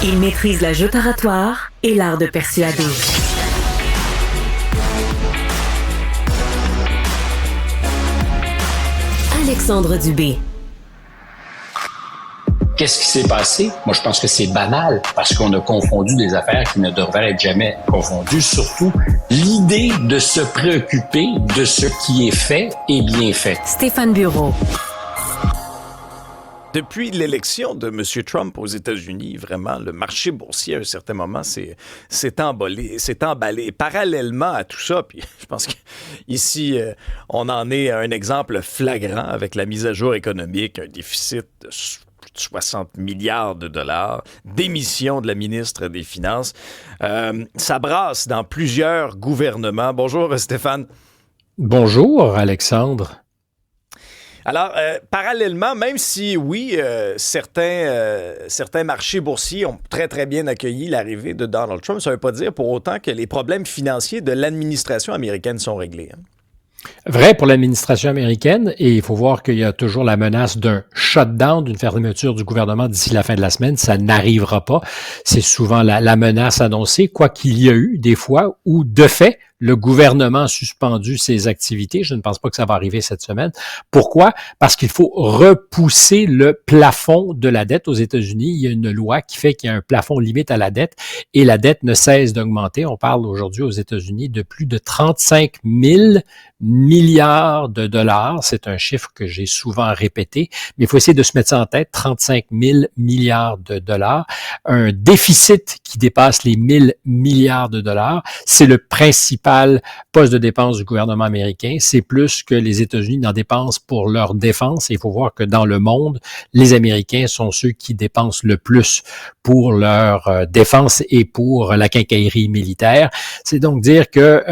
Il maîtrise la joute oratoire et l'art de persuader. Alexandre Dubé. Qu'est-ce qui s'est passé? Moi, je pense que c'est banal parce qu'on a confondu des affaires qui ne devraient être jamais confondues. Surtout, l'idée de se préoccuper de ce qui est fait et bien fait. Stéphane Bureau. Depuis l'élection de M. Trump aux États-Unis, vraiment, le marché boursier, à un certain moment, s'est emballé. Parallèlement à tout ça, puis je pense qu'ici, on en est à un exemple flagrant avec la mise à jour économique, un déficit de 60 milliards de dollars, démission de la ministre des Finances. Ça brasse dans plusieurs gouvernements. Bonjour, Stéphane. Bonjour, Alexandre. Alors, parallèlement, même si, oui, certains marchés boursiers ont très, très bien accueilli l'arrivée de Donald Trump, ça ne veut pas dire pour autant que les problèmes financiers de l'administration américaine sont réglés. Vrai pour l'administration américaine, et il faut voir qu'il y a toujours la menace d'un shutdown, d'une fermeture du gouvernement d'ici la fin de la semaine. Ça n'arrivera pas. C'est souvent la menace annoncée, quoi qu'il y a eu des fois où, de fait, le gouvernement a suspendu ses activités. Je ne pense pas que ça va arriver cette semaine. Pourquoi? Parce qu'il faut repousser le plafond de la dette aux États-Unis. Il y a une loi qui fait qu'il y a un plafond limite à la dette et la dette ne cesse d'augmenter. On parle aujourd'hui aux États-Unis de plus de 35 000 milliards de dollars. C'est un chiffre que j'ai souvent répété, mais il faut essayer de se mettre ça en tête. 35 000 milliards de dollars. Un déficit qui dépasse les 1000 milliards de dollars. C'est le principal poste de dépense du gouvernement américain. C'est plus que les États-Unis n'en dépensent pour leur défense. Et il faut voir que dans le monde, les Américains sont ceux qui dépensent le plus pour leur défense et pour la quincaillerie militaire. C'est donc dire que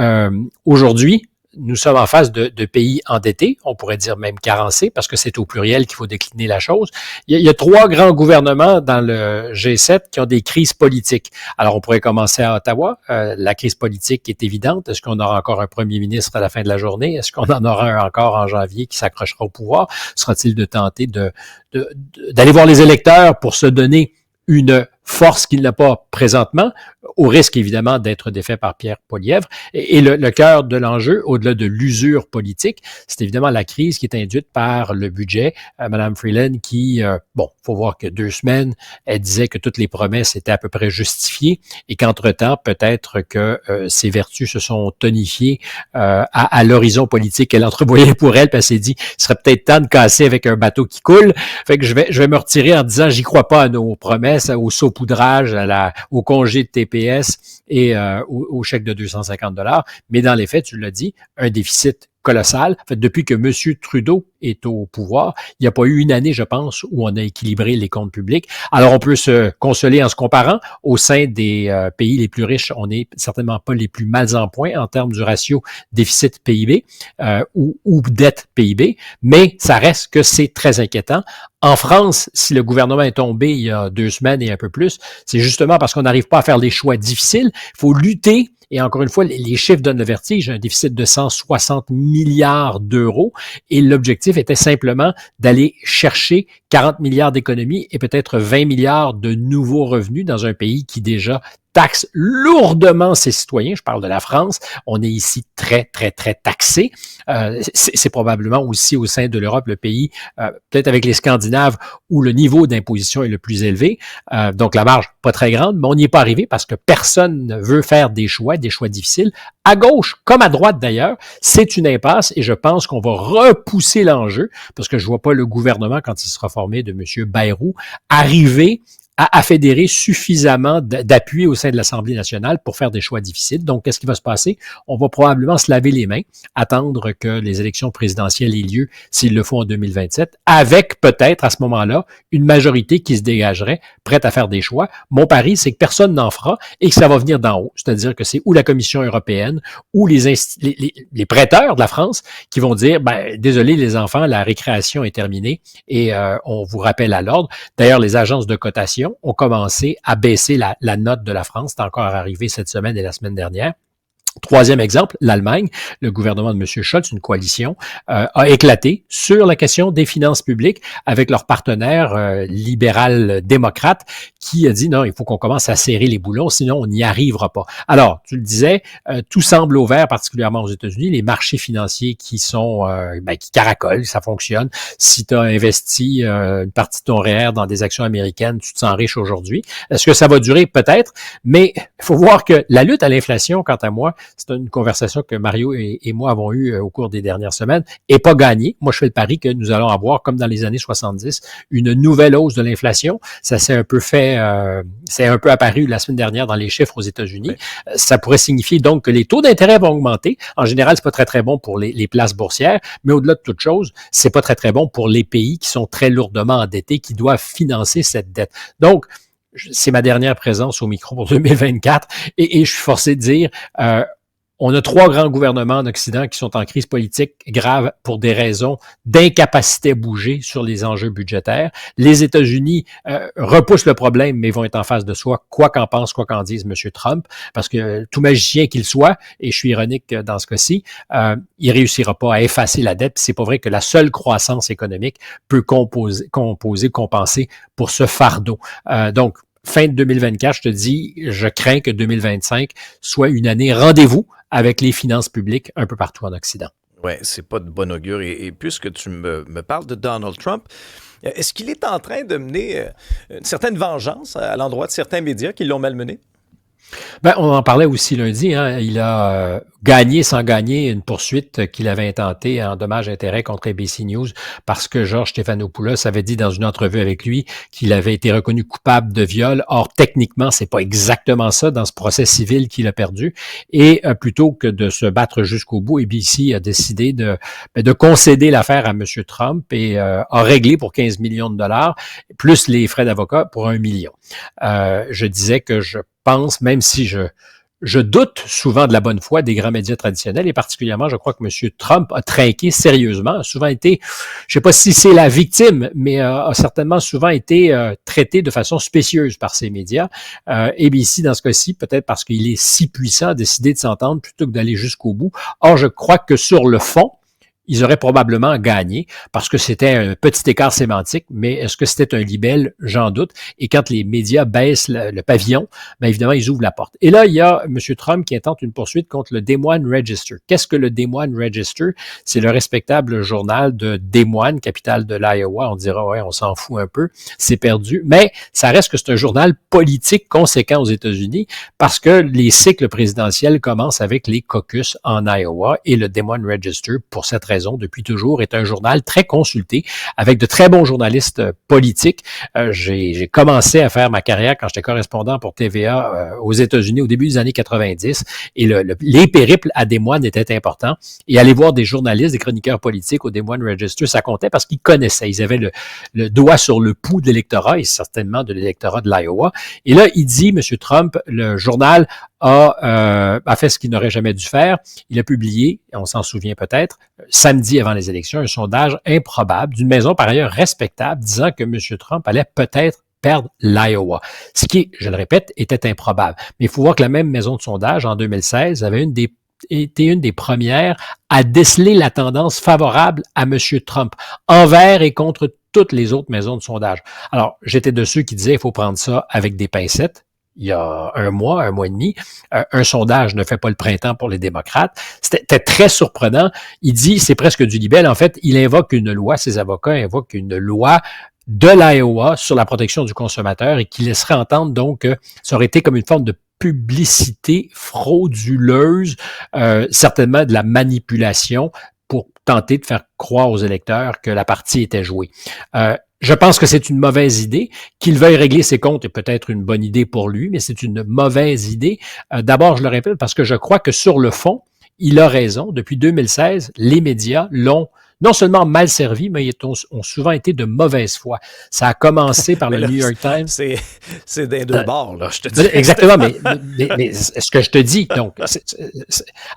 aujourd'hui, nous sommes en face de pays endettés, on pourrait dire même carencés, parce que c'est au pluriel qu'il faut décliner la chose. Il y a trois grands gouvernements dans le G7 qui ont des crises politiques. Alors, on pourrait commencer à Ottawa. La crise politique est évidente. Est-ce qu'on aura encore un premier ministre à la fin de la journée? Est-ce qu'on en aura un encore en janvier qui s'accrochera au pouvoir? Sera-t-il de tenter d'aller voir les électeurs pour se donner une force qu'il n'a pas présentement, au risque évidemment d'être défait par Pierre Poilievre. Et le cœur de l'enjeu, au-delà de l'usure politique, c'est évidemment la crise qui est induite par le budget. Madame Freeland qui, faut voir que 2 semaines, elle disait que toutes les promesses étaient à peu près justifiées et qu'entre-temps, peut-être que ses vertus se sont tonifiées à l'horizon politique qu'elle entrevoyait pour elle, puis elle s'est dit, il serait peut-être temps de casser avec un bateau qui coule. Fait que je vais me retirer en disant, j'y crois pas à nos promesses, au saupoudrage, au congé de TPS et au chèque de 250 $. Mais dans les faits, tu l'as dit, un déficit colossal. En fait, depuis que M. Trudeau est au pouvoir, il n'y a pas eu une année, je pense, où on a équilibré les comptes publics. Alors, on peut se consoler en se comparant. Au sein des pays les plus riches, on n'est certainement pas les plus mal en point en termes du ratio déficit PIB ou dette PIB, mais ça reste que c'est très inquiétant. En France, si le gouvernement est tombé il y a 2 semaines et un peu plus, c'est justement parce qu'on n'arrive pas à faire des choix difficiles. Il faut lutter. Et encore une fois, les chiffres donnent le vertige, un déficit de 160 milliards d'euros. Et l'objectif était simplement d'aller chercher 40 milliards d'économies et peut-être 20 milliards de nouveaux revenus dans un pays qui déjà taxe lourdement ses citoyens. Je parle de la France. On est ici très, très, très taxé. C'est probablement aussi au sein de l'Europe le pays, peut-être avec les Scandinaves, où le niveau d'imposition est le plus élevé. Donc la marge, pas très grande, mais on n'y est pas arrivé parce que personne ne veut faire des choix difficiles. À gauche, comme à droite d'ailleurs, c'est une impasse et je pense qu'on va repousser l'enjeu parce que je vois pas le gouvernement, quand il sera formé de M. Bayrou, arriver à fédérer suffisamment d'appui au sein de l'Assemblée nationale pour faire des choix difficiles. Donc, qu'est-ce qui va se passer? On va probablement se laver les mains, attendre que les élections présidentielles aient lieu, s'ils le font en 2027, avec peut-être à ce moment-là une majorité qui se dégagerait, prête à faire des choix. Mon pari, c'est que personne n'en fera et que ça va venir d'en haut. C'est-à-dire que c'est ou la Commission européenne ou les prêteurs de la France qui vont dire, désolé les enfants, la récréation est terminée et on vous rappelle à l'ordre. D'ailleurs, les agences de cotation ont commencé à baisser la note de la France. C'est encore arrivé cette semaine et la semaine dernière. Troisième exemple, l'Allemagne, le gouvernement de M. Scholz, une coalition, a éclaté sur la question des finances publiques avec leur partenaire libéral-démocrate qui a dit non, il faut qu'on commence à serrer les boulons, sinon on n'y arrivera pas. Alors, tu le disais, tout semble au vert, particulièrement aux États-Unis, les marchés financiers qui sont qui caracolent, ça fonctionne. Si tu as investi une partie de ton REER dans des actions américaines, tu te sens riche aujourd'hui. Est-ce que ça va durer? Peut-être, mais il faut voir que la lutte à l'inflation, quant à moi, c'est une conversation que Mario et moi avons eue au cours des dernières semaines, et pas gagnée. Moi, je fais le pari que nous allons avoir, comme dans les années 70, une nouvelle hausse de l'inflation. Ça s'est un peu fait, c'est un peu apparu la semaine dernière dans les chiffres aux États-Unis. Oui. Ça pourrait signifier donc que les taux d'intérêt vont augmenter. En général, c'est pas très, très bon pour les places boursières, mais au-delà de toute chose, c'est pas très, très bon pour les pays qui sont très lourdement endettés, qui doivent financer cette dette. Donc, c'est ma dernière présence au micro pour 2024 et je suis forcé de dire, on a 3 grands gouvernements en Occident qui sont en crise politique grave pour des raisons d'incapacité à bouger sur les enjeux budgétaires. Les États-Unis repoussent le problème, mais vont être en face de soi, quoi qu'en pense, quoi qu'en dise M. Trump, parce que tout magicien qu'il soit, et je suis ironique dans ce cas-ci, il réussira pas à effacer la dette. C'est pas vrai que la seule croissance économique peut compenser pour ce fardeau. Donc, fin de 2024, je te dis, je crains que 2025 soit une année rendez-vous avec les finances publiques un peu partout en Occident. Oui, c'est pas de bon augure. Et puisque tu me parles de Donald Trump, est-ce qu'il est en train de mener une certaine vengeance à l'endroit de certains médias qui l'ont malmené? Ben, on en parlait aussi lundi, hein. Il a gagné sans gagner une poursuite qu'il avait intentée en dommages-intérêts contre ABC News parce que Georges Stéphanopoulos avait dit dans une entrevue avec lui qu'il avait été reconnu coupable de viol. Or, techniquement, c'est pas exactement ça dans ce procès civil qu'il a perdu. Et plutôt que de se battre jusqu'au bout, ABC a décidé de concéder l'affaire à M. Trump et a réglé pour 15 millions de dollars, plus les frais d'avocat pour 1 million. Je disais que je pense, même si je doute souvent de la bonne foi des grands médias traditionnels, et particulièrement, je crois que M. Trump a trinqué sérieusement, a souvent été, je sais pas si c'est la victime, mais a certainement souvent été traité de façon spécieuse par ces médias. ABC, dans ce cas-ci, peut-être parce qu'il est si puissant, a décidé de s'entendre plutôt que d'aller jusqu'au bout. Or, je crois que sur le fond, ils auraient probablement gagné parce que c'était un petit écart sémantique, mais est-ce que c'était un libelle? J'en doute. Et quand les médias baissent le pavillon, bien évidemment, ils ouvrent la porte. Et là, il y a M. Trump qui intente une poursuite contre le Des Moines Register. Qu'est-ce que le Des Moines Register? C'est le respectable journal de Des Moines, capitale de l'Iowa. On dira, ouais, on s'en fout un peu, c'est perdu. Mais ça reste que c'est un journal politique conséquent aux États-Unis parce que les cycles présidentiels commencent avec les caucus en Iowa et le Des Moines Register, pour cette raison, depuis toujours, est un journal très consulté avec de très bons journalistes politiques. J'ai commencé à faire ma carrière quand j'étais correspondant pour TVA aux États-Unis au début des années 90 et les périples à Des Moines étaient importants. Et aller voir des journalistes, des chroniqueurs politiques au Des Moines Register, ça comptait parce qu'ils connaissaient. Ils avaient le doigt sur le pouls de l'électorat et certainement de l'électorat de l'Iowa. Et là, il dit, M. Trump, le journal a fait ce qu'il n'aurait jamais dû faire. Il a publié, on s'en souvient peut-être, samedi avant les élections, un sondage improbable d'une maison par ailleurs respectable disant que M. Trump allait peut-être perdre l'Iowa. Ce qui, je le répète, était improbable. Mais il faut voir que la même maison de sondage, en 2016, avait été une des premières à déceler la tendance favorable à M. Trump, envers et contre toutes les autres maisons de sondage. Alors, j'étais de ceux qui disaient il faut prendre ça avec des pincettes. Il y a un mois et demi, un sondage ne fait pas le printemps pour les démocrates. C'était très surprenant. Il dit, c'est presque du libelle. En fait, il invoque une loi, ses avocats invoquent une loi de l'Iowa sur la protection du consommateur et qui laisserait entendre donc que ça aurait été comme une forme de publicité frauduleuse, certainement de la manipulation pour tenter de faire croire aux électeurs que la partie était jouée. Je pense que c'est une mauvaise idée. Qu'il veuille régler ses comptes est peut-être une bonne idée pour lui, mais c'est une mauvaise idée. D'abord, je le répète, parce que je crois que sur le fond, il a raison. Depuis 2016, les médias l'ont non seulement mal servi, mais ils ont souvent été de mauvaise foi. Ça a commencé par le New York Times. C'est des deux bords, là, je te dis. Exactement, mais ce que je te dis, donc,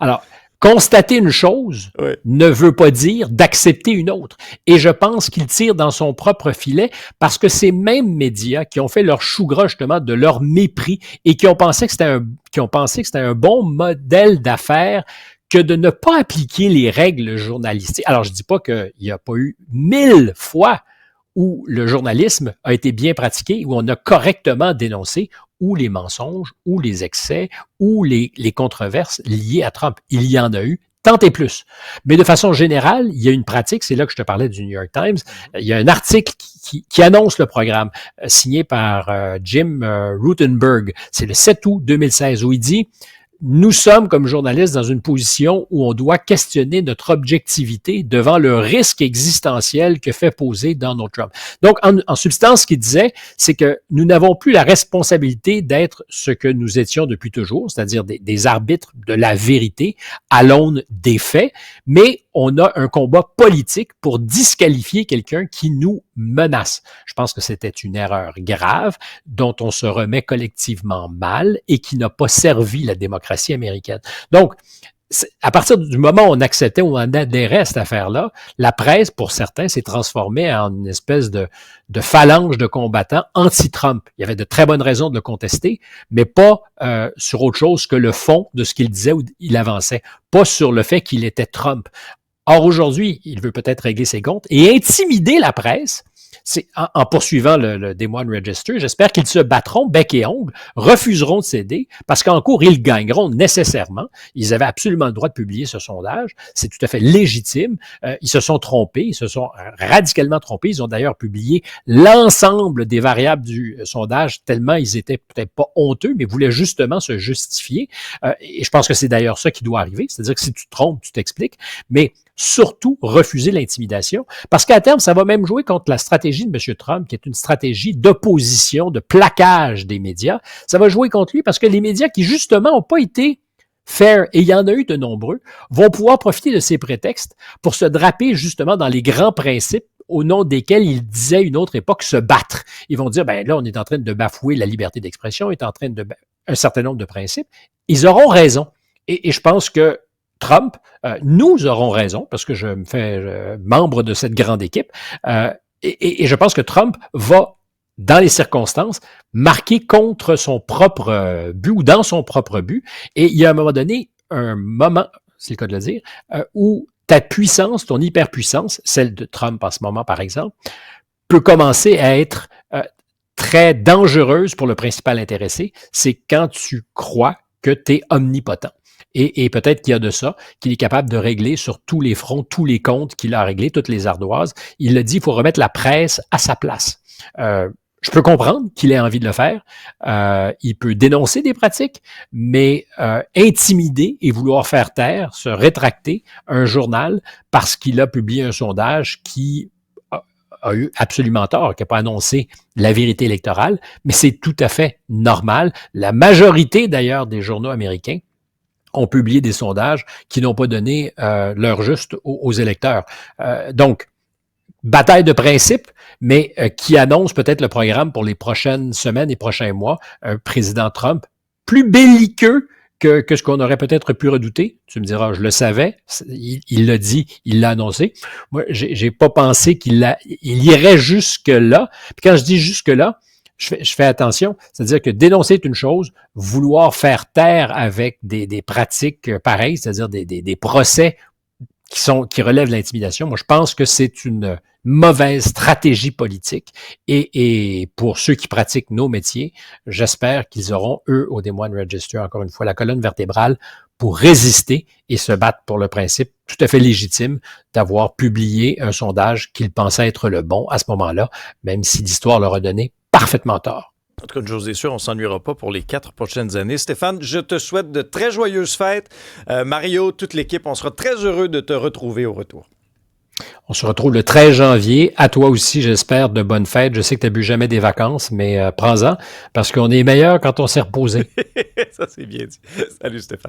alors, Constater une chose Oui. ne veut pas dire d'accepter une autre. Et je pense qu'il tire dans son propre filet parce que ces mêmes médias qui ont fait leur chou gras justement de leur mépris et qui ont pensé que c'était un bon modèle d'affaires que de ne pas appliquer les règles journalistiques. Alors, je dis pas qu'il n'y a pas eu 1000 fois où le journalisme a été bien pratiqué, où on a correctement dénoncé ou les mensonges, ou les excès, ou les controverses liées à Trump. Il y en a eu tant et plus. Mais de façon générale, il y a une pratique, c'est là que je te parlais du New York Times, il y a un article qui annonce le programme, signé par Jim Rutenberg. C'est le 7 août 2016, où il dit « Nous sommes, comme journalistes, dans une position où on doit questionner notre objectivité devant le risque existentiel que fait poser Donald Trump. » Donc, en substance, ce qu'il disait, c'est que nous n'avons plus la responsabilité d'être ce que nous étions depuis toujours, c'est-à-dire des arbitres de la vérité à l'aune des faits, mais on a un combat politique pour disqualifier quelqu'un qui nous menace. Je pense que c'était une erreur grave dont on se remet collectivement mal et qui n'a pas servi la démocratie américaine. Donc, à partir du moment où on acceptait, où on adhérait à cette affaire-là, la presse, pour certains, s'est transformée en une espèce de phalange de combattants anti-Trump. Il y avait de très bonnes raisons de le contester, mais pas sur autre chose que le fond de ce qu'il disait ou il avançait, pas sur le fait qu'il était Trump. Or, aujourd'hui, il veut peut-être régler ses comptes et intimider la presse. C'est en poursuivant le Des Moines Register, j'espère qu'ils se battront bec et ongle, refuseront de céder, parce qu'en cours, ils gagneront nécessairement. Ils avaient absolument le droit de publier ce sondage. C'est tout à fait légitime. Ils se sont trompés, ils se sont radicalement trompés. Ils ont d'ailleurs publié l'ensemble des variables du sondage, tellement ils étaient peut-être pas honteux, mais voulaient justement se justifier. Et je pense que c'est d'ailleurs ça qui doit arriver. C'est-à-dire que si tu te trompes, tu t'expliques. Mais surtout refuser l'intimidation, parce qu'à terme, ça va même jouer contre la stratégie de M. Trump, qui est une stratégie d'opposition, de plaquage des médias. Ça va jouer contre lui parce que les médias qui, justement, n'ont pas été fair, et il y en a eu de nombreux, vont pouvoir profiter de ces prétextes pour se draper, justement, dans les grands principes au nom desquels ils disaient à une autre époque se battre. Ils vont dire, ben là, on est en train de bafouer la liberté d'expression, on est en train de un certain nombre de principes. Ils auront raison. Et je pense que Trump, nous aurons raison, parce que je me fais membre de cette grande équipe, et je pense que Trump va, dans les circonstances, marquer contre son propre but ou dans son propre but. Et il y a à un moment donné, un moment, c'est le cas de le dire, où ta puissance, ton hyperpuissance, celle de Trump en ce moment par exemple, peut commencer à être très dangereuse pour le principal intéressé. C'est quand tu crois que tu es omnipotent. Et peut-être qu'il y a de ça, qu'il est capable de régler sur tous les fronts, tous les comptes qu'il a réglés, toutes les ardoises. Il a dit, il faut remettre la presse à sa place. Je peux comprendre qu'il ait envie de le faire. Il peut dénoncer des pratiques, mais intimider et vouloir faire taire, se rétracter un journal parce qu'il a publié un sondage qui a eu absolument tort, qui n'a pas annoncé la vérité électorale, mais c'est tout à fait normal. La majorité, d'ailleurs, des journaux américains ont publié des sondages qui n'ont pas donné l'heure juste aux électeurs. Donc, bataille de principe, mais qui annonce peut-être le programme pour les prochaines semaines et prochains mois. Un président Trump plus belliqueux que ce qu'on aurait peut-être pu redouter. Tu me diras, je le savais, il l'a dit, il l'a annoncé. Moi, j'ai pas pensé qu'il irait jusque-là. Puis quand je dis jusque-là, je fais attention, c'est-à-dire que dénoncer est une chose, vouloir faire taire avec des pratiques pareilles, c'est-à-dire des procès qui relèvent de l'intimidation, moi je pense que c'est une mauvaise stratégie politique et pour ceux qui pratiquent nos métiers, j'espère qu'ils auront, eux, au Des Moines Register, encore une fois, la colonne vertébrale pour résister et se battre pour le principe tout à fait légitime d'avoir publié un sondage qu'ils pensaient être le bon à ce moment-là, même si l'histoire leur a donné parfaitement tort. En tout cas, José sûr, on ne s'ennuiera pas pour les 4 prochaines années. Stéphane, je te souhaite de très joyeuses fêtes. Mario, toute l'équipe, on sera très heureux de te retrouver au retour. On se retrouve le 13 janvier. À toi aussi, j'espère, de bonnes fêtes. Je sais que tu n'as bu jamais des vacances, mais prends-en, parce qu'on est meilleur quand on s'est reposé. Ça, c'est bien dit. Salut, Stéphane.